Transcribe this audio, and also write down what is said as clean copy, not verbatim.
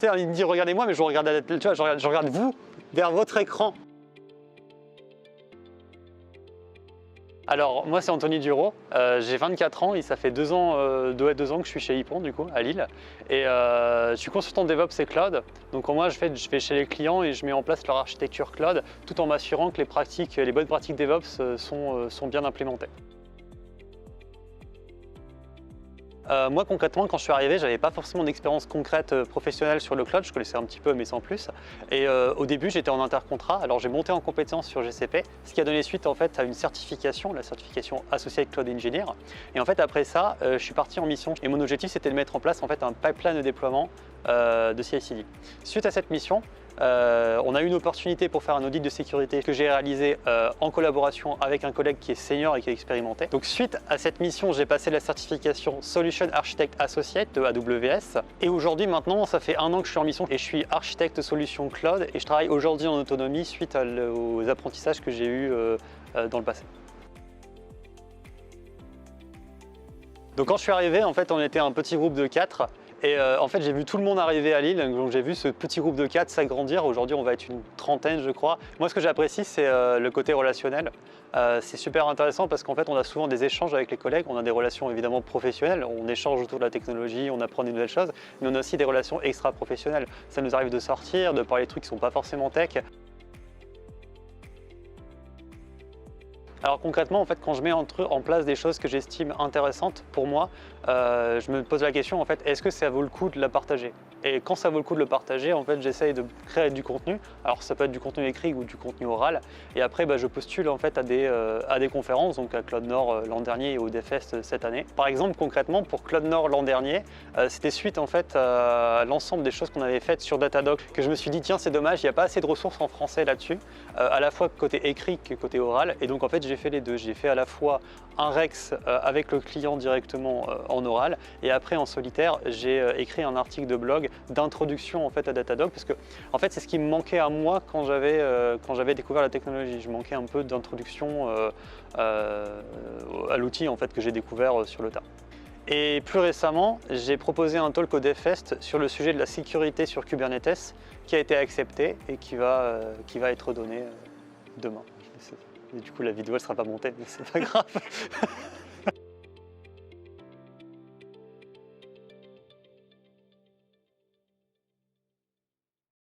Il me dit regardez-moi, mais je regarde, tu vois, je regarde vous vers votre écran. Alors moi c'est Anthony Duro, j'ai 24 ans et ça fait 2 ans que je suis chez Ypon du coup à Lille et je suis consultant DevOps et Cloud. Donc moi je vais chez les clients et je mets en place leur architecture Cloud tout en m'assurant que les bonnes pratiques DevOps sont bien implémentées. Moi concrètement quand je suis arrivé, j'avais pas forcément d'expérience concrète professionnelle sur le cloud, je connaissais un petit peu mais sans plus. Et au début j'étais en intercontrat, alors j'ai monté en compétence sur GCP, ce qui a donné suite en fait à une certification, la certification Associate Cloud Engineer. Et en fait après ça, je suis parti en mission et mon objectif c'était de mettre en place en fait un pipeline de déploiement de CI/CD. Suite à cette mission, on a eu une opportunité pour faire un audit de sécurité que j'ai réalisé en collaboration avec un collègue qui est senior et qui est expérimenté. Donc suite à cette mission, j'ai passé la certification Solution Architect Associate de AWS. Et aujourd'hui maintenant, ça fait 1 an que je suis en mission et je suis architecte solution cloud et je travaille aujourd'hui en autonomie suite aux apprentissages que j'ai eus dans le passé. Donc quand je suis arrivé, en fait, on était un petit groupe de 4. Et en fait, j'ai vu tout le monde arriver à Lille, donc j'ai vu ce petit groupe de 4 s'agrandir. Aujourd'hui, on va être une trentaine, je crois. Moi, ce que j'apprécie, c'est le côté relationnel. C'est super intéressant parce qu'en fait, on a souvent des échanges avec les collègues. On a des relations évidemment professionnelles. On échange autour de la technologie, on apprend des nouvelles choses. Mais on a aussi des relations extra-professionnelles. Ça nous arrive de sortir, de parler de trucs qui ne sont pas forcément tech. Alors concrètement, en fait, quand je mets en place des choses que j'estime intéressantes pour moi, je me pose la question, en fait, est-ce que ça vaut le coup de la partager? Et quand ça vaut le coup de le partager, en fait, j'essaye de créer du contenu. Alors ça peut être du contenu écrit ou du contenu oral. Et après, je postule en fait à des conférences, donc à Cloud Nord l'an dernier et au DevFest cette année. Par exemple, concrètement, pour Cloud Nord l'an dernier, c'était suite en fait à l'ensemble des choses qu'on avait faites sur Datadog que je me suis dit, tiens, c'est dommage, il n'y a pas assez de ressources en français là-dessus, à la fois côté écrit que côté oral. Et donc en fait, j'ai fait les deux. J'ai fait à la fois un Rex avec le client directement en oral et après en solitaire, j'ai écrit un article de blog d'introduction en fait à Datadog parce que en fait c'est ce qui me manquait à moi quand j'avais découvert la technologie. Je manquais un peu d'introduction à l'outil en fait que j'ai découvert sur le tas. Et plus récemment, j'ai proposé un talk au DevFest sur le sujet de la sécurité sur Kubernetes qui a été accepté et qui va être donné demain. Et du coup, la vidéo ne sera pas montée, mais c'est pas grave.